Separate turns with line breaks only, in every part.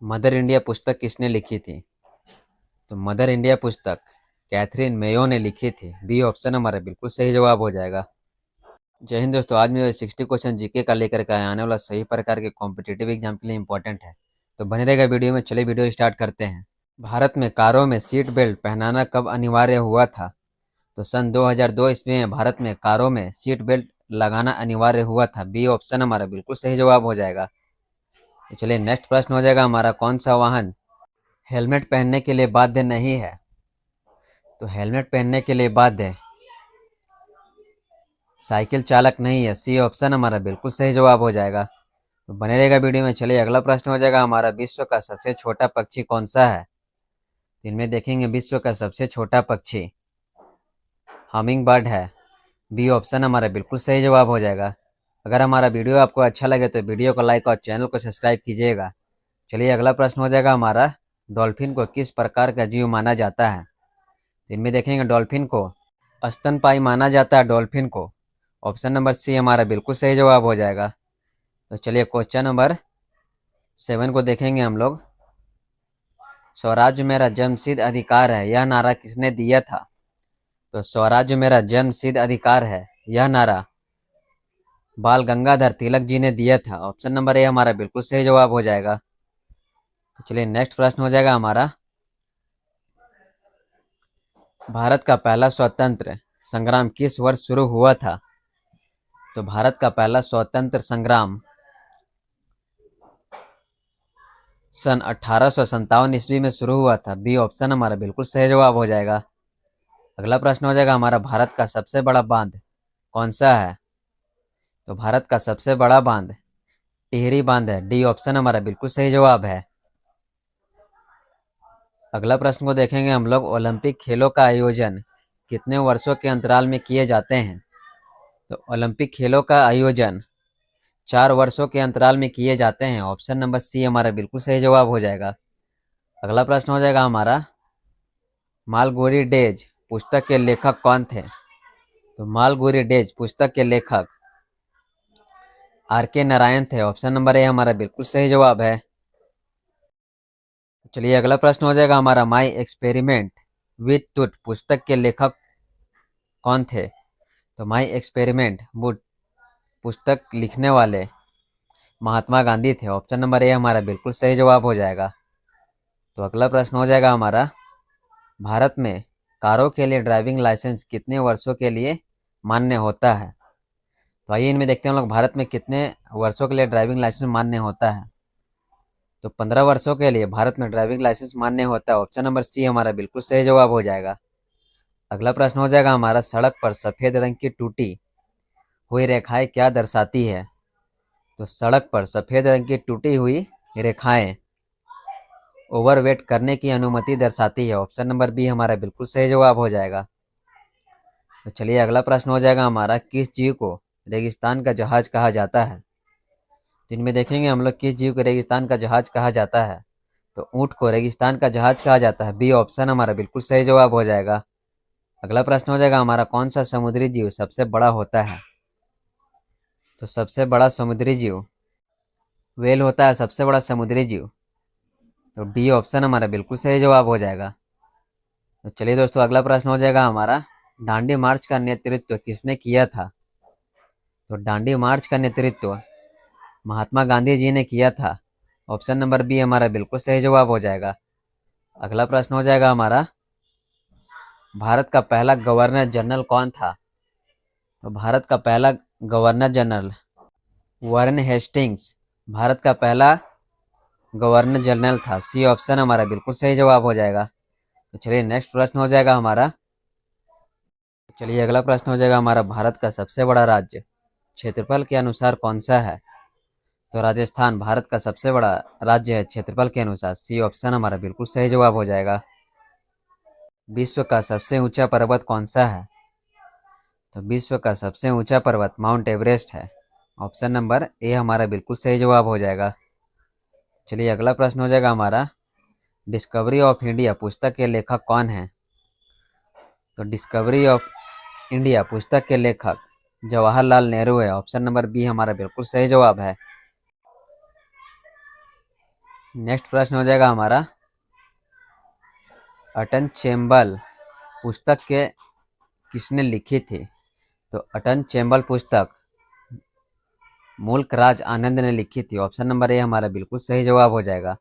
Mother India पुस्तक किसने लिखी थी? तो मदर इंडिया पुस्तक कैथरीन मेयो ने लिखी थी। बी ऑप्शन हमारा बिल्कुल सही जवाब हो जाएगा। जय हिंद दोस्तों, आज मैं 60 क्वेश्चन जीके का लेकर के आने वाला सही प्रकार के कॉम्पिटिटिव एग्जाम के लिए इंपॉर्टेंट है, तो बने रहेगा वीडियो में। चलिए वीडियो स्टार्ट करते हैं। भारत में कारों में सीट बेल्ट पहनाना कब अनिवार्य हुआ था? तो सन 2002 ईस्वी में भारत में कारों में सीट बेल्ट लगाना अनिवार्य हुआ था। बी ऑप्शन हमारा बिल्कुल सही जवाब हो जाएगा। तो चलिए नेक्स्ट प्रश्न हो जाएगा हमारा, कौन सा वाहन हेलमेट पहनने के लिए बाध्य नहीं है? तो हेलमेट पहनने के लिए बाध्य साइकिल चालक नहीं है। सी ऑप्शन हमारा बिल्कुल सही जवाब हो जाएगा। तो बने रहेगा वीडियो में। चलिए अगला प्रश्न हो जाएगा हमारा, विश्व का सबसे छोटा पक्षी कौन सा है? इनमें देखेंगे विश्व का सबसे छोटा पक्षी हमिंग बर्ड है। बी ऑप्शन हमारा बिल्कुल सही जवाब हो जाएगा। अगर हमारा वीडियो आपको अच्छा लगे तो वीडियो को लाइक और चैनल को सब्सक्राइब कीजिएगा। चलिए अगला प्रश्न हो जाएगा हमारा, डॉल्फिन को किस प्रकार का जीव माना जाता है? इनमें देखेंगे डॉल्फिन को स्तनपायी माना जाता है। डॉल्फिन को ऑप्शन नंबर सी हमारा बिल्कुल सही जवाब हो जाएगा। तो चलिए क्वेश्चन नंबर 7 को देखेंगे हम लोग। स्वराज्य मेरा जन्मसिद्ध अधिकार है, यह नारा किसने दिया था? तो स्वराज्य मेरा जन्मसिद्ध अधिकार है, यह नारा बाल गंगाधर तिलक जी ने दिया था। ऑप्शन नंबर ए हमारा बिल्कुल सही जवाब हो जाएगा। तो चलिए नेक्स्ट प्रश्न हो जाएगा हमारा, भारत का पहला स्वतंत्र संग्राम किस वर्ष शुरू हुआ था? तो भारत का पहला स्वतंत्र संग्राम सन 1857 ईस्वी में शुरू हुआ था। बी ऑप्शन हमारा बिल्कुल सही जवाब हो जाएगा। अगला प्रश्न हो जाएगा हमारा, भारत का सबसे बड़ा बांध कौन सा है? तो भारत का सबसे बड़ा बांध टिहरी बांध है। डी ऑप्शन हमारा बिल्कुल सही जवाब है। अगला प्रश्न को देखेंगे हम लोग, ओलंपिक खेलों का आयोजन कितने वर्षों के अंतराल में किए जाते हैं? तो ओलंपिक खेलों का आयोजन 4 वर्षों के अंतराल में किए जाते हैं। ऑप्शन नंबर सी हमारा बिल्कुल सही जवाब हो जाएगा। अगला प्रश्न हो जाएगा हमारा, मालगुडी डेज पुस्तक के लेखक कौन थे? तो मालगुडी डेज पुस्तक के लेखक आर के नारायण थे। ऑप्शन नंबर ए हमारा बिल्कुल सही जवाब है। चलिए अगला प्रश्न हो जाएगा हमारा, माई एक्सपेरिमेंट विथ टूथ पुस्तक के लेखक कौन थे? तो माई एक्सपेरिमेंट बुट पुस्तक लिखने वाले महात्मा गांधी थे। ऑप्शन नंबर ए हमारा बिल्कुल सही जवाब हो जाएगा। तो अगला प्रश्न हो जाएगा हमारा, भारत में कारों के लिए ड्राइविंग लाइसेंस कितने वर्षों के लिए मान्य होता है? तो आइए इनमें देखते हैं हम लोग, भारत में कितने वर्षों के लिए ड्राइविंग लाइसेंस मान्य होता है। तो 15 वर्षों के लिए भारत में ड्राइविंग लाइसेंस मान्य होता है। ऑप्शन नंबर सी हमारा बिल्कुल सही जवाब हो जाएगा। अगला प्रश्न हो जाएगा हमारा, सड़क पर सफेद रंग की टूटी हुई रेखाएं क्या दर्शाती है? तो सड़क पर सफेद रंग की टूटी हुई रेखाएं ओवरवेट करने की अनुमति दर्शाती है। ऑप्शन नंबर बी हमारा बिल्कुल सही जवाब हो जाएगा। तो चलिए अगला प्रश्न हो जाएगा हमारा, किस जीव को रेगिस्तान का जहाज कहा जाता है? तो इनमें देखेंगे हम लोग, किस जीव को रेगिस्तान का जहाज कहा जाता है? तो ऊंट को रेगिस्तान का जहाज कहा जाता है। बी ऑप्शन हमारा बिल्कुल सही जवाब हो जाएगा। अगला प्रश्न हो जाएगा हमारा, कौन सा समुद्री जीव सबसे बड़ा होता है? तो सबसे बड़ा समुद्री जीव व्हेल होता है, सबसे बड़ा समुद्री जीव। तो डी ऑप्शन हमारा बिल्कुल सही जवाब हो जाएगा। तो चलिए दोस्तों अगला प्रश्न हो जाएगा हमारा, दांडी मार्च का नेतृत्व किसने किया था? तो दांडी मार्च का नेतृत्व महात्मा गांधी जी ने किया था। ऑप्शन नंबर बी हमारा बिल्कुल सही जवाब हो जाएगा। अगला प्रश्न हो जाएगा हमारा, भारत का पहला गवर्नर जनरल कौन था? तो भारत का पहला governor general Warren Hastings Bharat का पहला गवर्नर जनरल था। सी ऑप्शन हमारा बिल्कुल सही जवाब हो जाएगा। तो चलिए नेक्स्ट प्रश्न हो जाएगा हमारा, चलिए अगला प्रश्न हो जाएगा हमारा, भारत का सबसे बड़ा राज्य क्षेत्रफल के अनुसार कौन सा है? तो राजस्थान भारत का सबसे बड़ा राज्य है क्षेत्रफल के अनुसार। सी ऑप्शन हमारा बिल्कुल सही जवाब हो जाएगा। विश्व का सबसे ऊंचा पर्वत कौन सा है? तो विश्व का सबसे ऊंचा पर्वत माउंट एवरेस्ट है। ऑप्शन नंबर ए हमारा बिल्कुल सही जवाब हो जाएगा। चलिए अगला प्रश्न हो जाएगा हमारा, डिस्कवरी ऑफ इंडिया पुस्तक के लेखक कौन है? तो डिस्कवरी ऑफ इंडिया पुस्तक के लेखक जवाहरलाल नेहरू है। ऑप्शन नंबर बी हमारा बिल्कुल सही जवाब है। नेक्स्ट प्रश्न हो जाएगा हमारा, अटन चेम्बल पुस्तक के किसने लिखी थी? तो अटन चेम्बल पुस्तक मुल्क राज आनंद ने लिखी थी। ऑप्शन नंबर ए हमारा बिल्कुल सही जवाब हो जाएगा।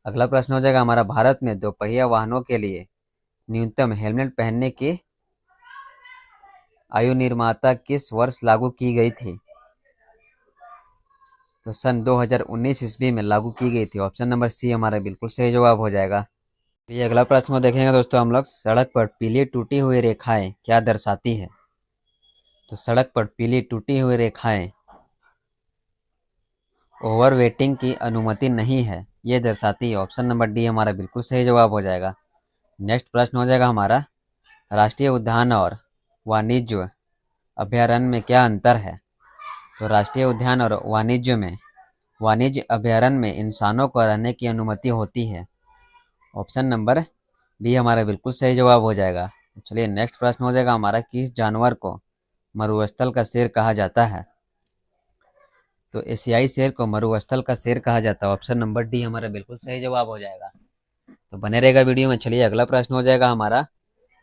अगला प्रश्न हो जाएगा हमारा, भारत में दोपहिया वाहनों के लिए न्यूनतम हेलमेट पहनने की आयु निर्माता किस वर्ष लागू की गई थी? तो सन 2019 ईस्वी में लागू की गई थी। ऑप्शन नंबर सी हमारा बिल्कुल सही जवाब हो जाएगा। ये अगला प्रश्न को देखेंगे दोस्तों हम लोग, सड़क पर पीली टूटी हुई रेखाएं क्या दर्शाती है? तो सड़क पर पीली टूटी हुई रेखाएं ओवर वेटिंग की अनुमति नहीं है, ये दर्शाती है। ऑप्शन नंबर डी हमारा बिल्कुल सही जवाब हो जाएगा। नेक्स्ट प्रश्न हो जाएगा हमारा, राष्ट्रीय उद्यान और वाणिज्य अभयारण्य में क्या अंतर है? तो राष्ट्रीय उद्यान और वाणिज्य अभयारण्य में इंसानों को रहने की अनुमति होती है। ऑप्शन नंबर बी हमारा बिल्कुल सही जवाब हो जाएगा। चलिए नेक्स्ट प्रश्न हो जाएगा हमारा, किस जानवर को मरुस्थल का शेर कहा जाता है? तो एशियाई शेर को मरुस्थल का शेर कहा जाता है। ऑप्शन नंबर डी हमारा बिल्कुल सही जवाब हो जाएगा। तो बने रहेगा वीडियो में। चलिए अगला प्रश्न हो जाएगा हमारा,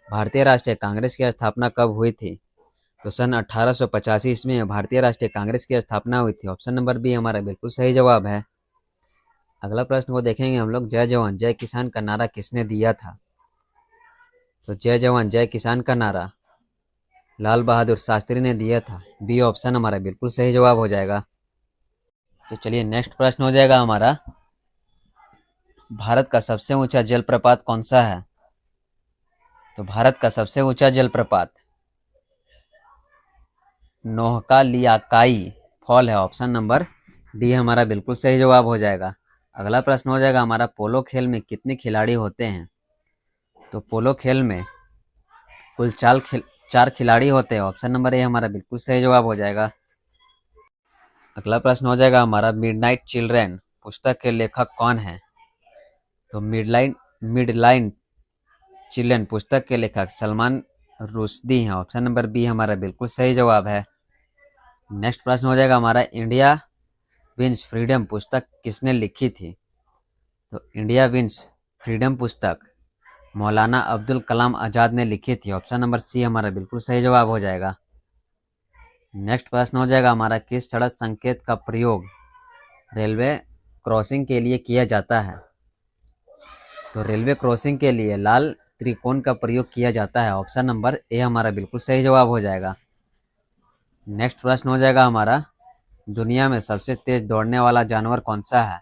भारतीय राष्ट्रीय कांग्रेस की स्थापना कब हुई थी? तो सन 1885 ईस्वी में भारतीय राष्ट्रीय कांग्रेस की स्थापना हुई थी। ऑप्शन नंबर बी हमारा बिल्कुल सही जवाब है। अगला प्रश्न को देखेंगे हम लोग, जय जवान जय किसान का नारा किसने दिया था? तो जय जवान जय किसान का नारा लाल बहादुर शास्त्री ने दिया था। बी ऑप्शन हमारा बिल्कुल सही जवाब हो जाएगा। तो चलिए नेक्स्ट प्रश्न हो जाएगा हमारा, भारत का सबसे ऊंचा जलप्रपात कौन सा है? तो भारत का सबसे ऊंचा जलप्रपात नोहकालियाकाई फॉल है। ऑप्शन नंबर डी हमारा बिल्कुल सही जवाब हो जाएगा। अगला प्रश्न हो जाएगा हमारा, पोलो खेल में कितने खिलाड़ी होते हैं? तो पोलो खेल में कुल 4 खिलाड़ी होते हैं। ऑप्शन नंबर ए हमारा बिल्कुल सही जवाब हो जाएगा। अगला प्रश्न हो जाएगा हमारा, मिडनाइट चिल्ड्रन पुस्तक के लेखक कौन है? तो मिडलाइन चिल्ड्रन पुस्तक के लेखक सलमान रुश्दी हैं। ऑप्शन नंबर बी हमारा बिल्कुल सही जवाब है। नेक्स्ट प्रश्न हो जाएगा हमारा, इंडिया विंस फ्रीडम पुस्तक किसने लिखी थी? तो इंडिया विंस फ्रीडम पुस्तक मौलाना अब्दुल कलाम आज़ाद ने लिखी थी। ऑप्शन नंबर सी हमारा बिल्कुल सही जवाब हो जाएगा। नेक्स्ट प्रश्न हो जाएगा हमारा, किस सड़क संकेत का प्रयोग रेलवे क्रॉसिंग के लिए किया जाता है? तो रेलवे क्रॉसिंग के लिए लाल त्रिकोण का प्रयोग किया जाता है। ऑप्शन नंबर ए हमारा बिल्कुल सही जवाब हो जाएगा। नेक्स्ट प्रश्न हो जाएगा हमारा, दुनिया में सबसे तेज दौड़ने वाला जानवर कौन सा है?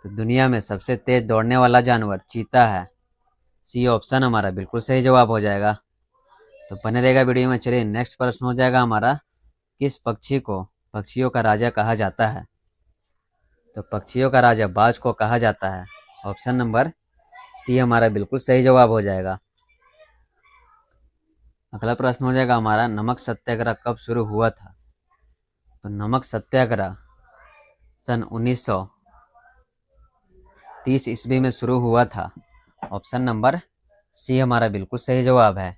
तो दुनिया में सबसे तेज दौड़ने वाला जानवर चीता है। सी ऑप्शन हमारा बिल्कुल सही जवाब हो जाएगा। तो बने रहेगा वीडियो में। चलिए नेक्स्ट प्रश्न हो जाएगा हमारा, किस पक्षी को पक्षियों का राजा कहा जाता है? तो पक्षियों का राजा बाज को कहा जाता है। ऑप्शन नंबर सी हमारा बिल्कुल सही जवाब हो जाएगा। अगला प्रश्न हो जाएगा हमारा, नमक सत्याग्रह कब शुरू हुआ था? तो नमक सत्याग्रह सन 1930 ईस्वी में शुरू हुआ था। ऑप्शन नंबर सी हमारा बिल्कुल सही जवाब है।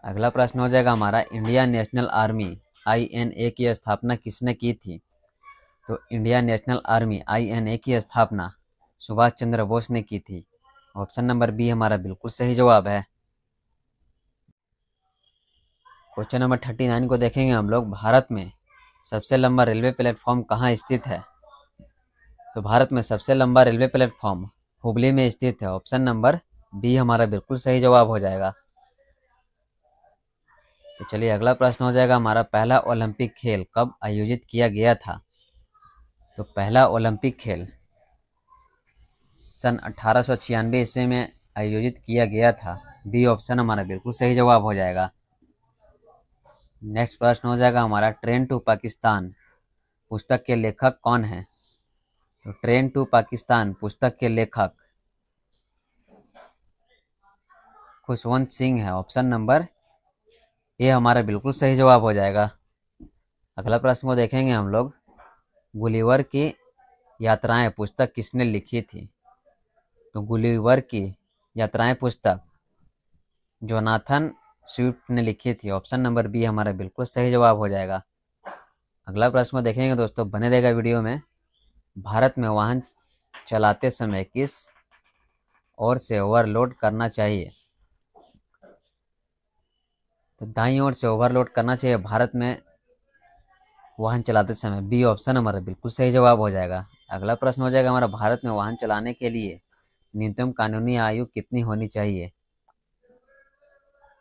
अगला प्रश्न हो जाएगा हमारा, इंडियन नेशनल आर्मी INA की स्थापना किसने की थी? तो इंडियन नेशनल आर्मी INA की स्थापना सुभाष चंद्र बोस ने की थी। ऑप्शन नंबर बी हमारा बिल्कुल सही जवाब है। क्वेश्चन नंबर 39 को देखेंगे हम लोग, भारत में सबसे लंबा रेलवे प्लेटफॉर्म कहाँ स्थित है? तो भारत में सबसे लंबा रेलवे प्लेटफॉर्म हुबली में स्थित है। ऑप्शन नंबर बी हमारा बिल्कुल सही जवाब हो जाएगा। तो चलिए अगला प्रश्न हो जाएगा हमारा, पहला ओलंपिक खेल कब आयोजित किया गया था? तो पहला ओलंपिक खेल सन 1896 ईस्वी में आयोजित किया गया था। बी ऑप्शन हमारा बिल्कुल सही जवाब हो जाएगा। नेक्स्ट प्रश्न हो जाएगा हमारा, ट्रेन टू पाकिस्तान पुस्तक के लेखक कौन है? तो ट्रेन टू पाकिस्तान पुस्तक के लेखक खुशवंत सिंह है। ऑप्शन नंबर ए हमारा बिल्कुल सही जवाब हो जाएगा। अगला प्रश्न को देखेंगे हम लोग, गुलिवर की यात्राएं पुस्तक किसने लिखी थी? तो गुलिवर की यात्राएं पुस्तक जोनाथन स्विफ्ट ने लिखी थी। ऑप्शन नंबर बी हमारा बिल्कुल सही जवाब हो जाएगा। अगला प्रश्न को देखेंगे दोस्तों, बने रहेगा वीडियो में। भारत में वाहन चलाते समय किस ओर से ओवरलोड करना चाहिए? तो दाईं ओर से ओवरलोड करना चाहिए भारत में वाहन चलाते समय। बी ऑप्शन हमारा बिल्कुल सही जवाब हो जाएगा। अगला प्रश्न हो जाएगा हमारा, भारत में वाहन चलाने के लिए न्यूनतम कानूनी आयु कितनी होनी चाहिए?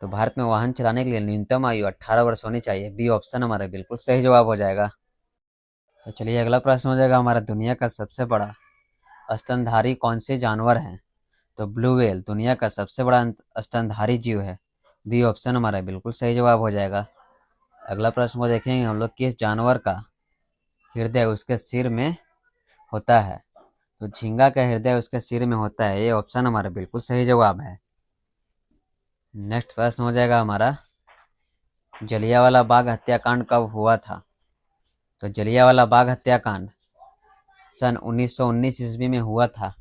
तो भारत में वाहन चलाने के लिए न्यूनतम आयु 18 वर्ष होनी चाहिए। बी ऑप्शन हमारा बिल्कुल सही जवाब हो जाएगा। तो चलिए अगला प्रश्न हो जाएगा हमारा, दुनिया का सबसे बड़ा स्तनधारी कौन से जानवर है? तो ब्लू व्हेल दुनिया का सबसे बड़ा स्तनधारी जीव है। बी ऑप्शन हमारा बिल्कुल सही जवाब हो जाएगा। अगला प्रश्न को देखेंगे हम लोग, किस जानवर का हृदय उसके सिर में होता है? तो झींगा का हृदय उसके सिर में होता है। ये ऑप्शन हमारा बिल्कुल सही जवाब है। नेक्स्ट प्रश्न हो जाएगा हमारा, जलियांवाला बाग हत्याकांड कब हुआ था? तो जलियांवाला बाग हत्याकांड सन 1919 ईस्वी में हुआ था।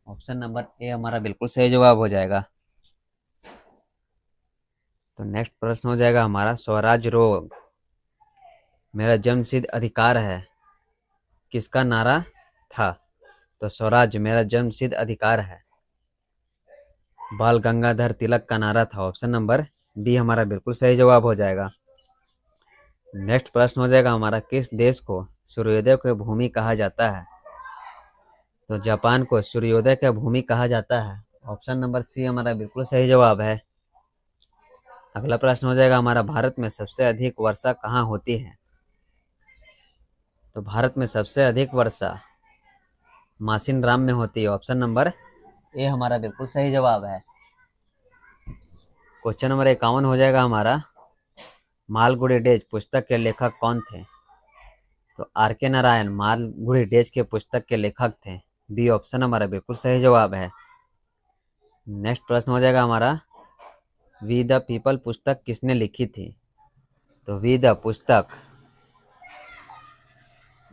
ऑप्शन नंबर ए हमारा बिल्कुल सही जवाब हो जाएगा। तो नेक्स्ट प्रश्न हो जाएगा हमारा, स्वराज रोग मेरा जन्मसिद्ध अधिकार है किसका नारा था? तो स्वराज मेरा जन्मसिद्ध अधिकार है बाल गंगाधर तिलक का नारा था। ऑप्शन नंबर बी हमारा बिल्कुल सही जवाब हो जाएगा। नेक्स्ट प्रश्न हो जाएगा हमारा, किस देश को सूर्योदय की भूमि कहा जाता है? तो जापान को सूर्योदय की भूमि कहा जाता है। ऑप्शन नंबर सी हमारा बिल्कुल सही जवाब है। अगला प्रश्न हो जाएगा हमारा, भारत में सबसे अधिक वर्षा कहाँ होती है? तो भारत में सबसे अधिक वर्षा मासिन राम में होती है। ऑप्शन नंबर ए हमारा बिल्कुल सही जवाब है। क्वेश्चन नंबर 51 हो जाएगा हमारा, मालगुडी डेज पुस्तक के लेखक कौन थे? तो आर के नारायण मालगुडी डेज के पुस्तक के लेखक थे। बी ऑप्शन हमारा बिल्कुल सही जवाब है। नेक्स्ट प्रश्न हो जाएगा हमारा, वी द पीपल पुस्तक किसने लिखी थी? तो वी द पुस्तक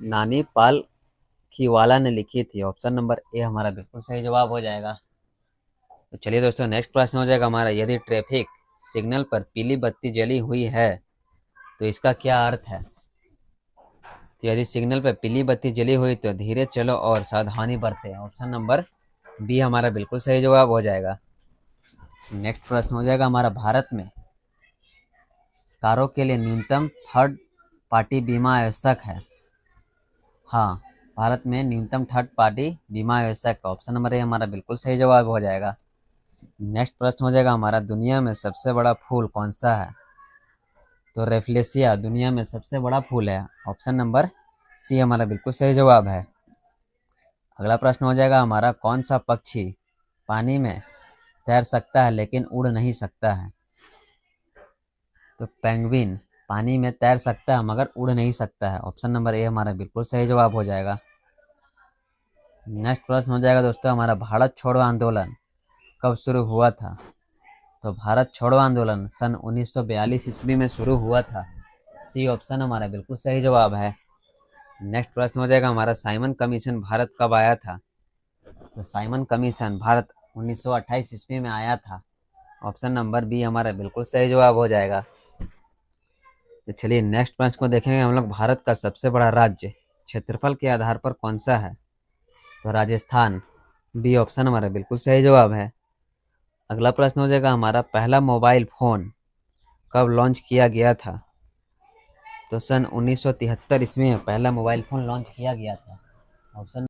नानी पालखीवाला ने लिखी थी। ऑप्शन नंबर ए हमारा बिल्कुल सही जवाब हो जाएगा। तो चलिए दोस्तों नेक्स्ट प्रश्न हो जाएगा हमारा, यदि ट्रैफिक सिग्नल पर पीली बत्ती जली हुई है तो इसका क्या अर्थ है? तो यदि सिग्नल पर पीली बत्ती जली हुई तो धीरे चलो और सावधानी बरतें। ऑप्शन नंबर बी हमारा बिल्कुल सही जवाब हो जाएगा। नेक्स्ट प्रश्न हो जाएगा हमारा, भारत में कारों के लिए न्यूनतम थर्ड पार्टी बीमा आवश्यक है? हाँ, भारत में न्यूनतम थर्ड पार्टी बीमा आवश्यक है। ऑप्शन नंबर ए हमारा बिल्कुल सही जवाब हो जाएगा। नेक्स्ट प्रश्न हो जाएगा हमारा, दुनिया में सबसे बड़ा फूल कौन सा है? तो रेफ्लेशिया दुनिया में सबसे बड़ा फूल है। ऑप्शन नंबर सी हमारा बिल्कुल सही जवाब है। अगला प्रश्न हो जाएगा हमारा, कौन सा पक्षी पानी में तैर सकता है लेकिन उड़ नहीं सकता है? तो पेंगुइन पानी में तैर सकता है मगर उड़ नहीं सकता है। ऑप्शन नंबर ए हमारा बिल्कुल सही जवाब हो जाएगा। नेक्स्ट प्रश्न हो जाएगा दोस्तों हमारा, भारत छोड़ो आंदोलन कब शुरू हुआ था? तो भारत छोड़ो आंदोलन सन 1942 ईस्वी में शुरू हुआ था। सी ऑप्शन हमारा बिल्कुल सही जवाब है। नेक्स्ट प्रश्न हो जाएगा हमारा, साइमन कमीशन भारत कब आया था? तो साइमन कमीशन भारत 1928 ईस्वी में आया था। ऑप्शन नंबर बी हमारा बिल्कुल सही जवाब हो जाएगा। तो चलिए नेक्स्ट प्रश्न को देखेंगे हम लोग, भारत का सबसे बड़ा राज्य क्षेत्रफल के आधार पर कौन सा है? तो राजस्थान। बी ऑप्शन हमारा बिल्कुल सही जवाब है। अगला प्रश्न हो जाएगा हमारा, पहला मोबाइल फोन कब लॉन्च किया गया था? तो सन 1973 ईस्वी में पहला मोबाइल फोन लॉन्च किया गया था। ऑप्शन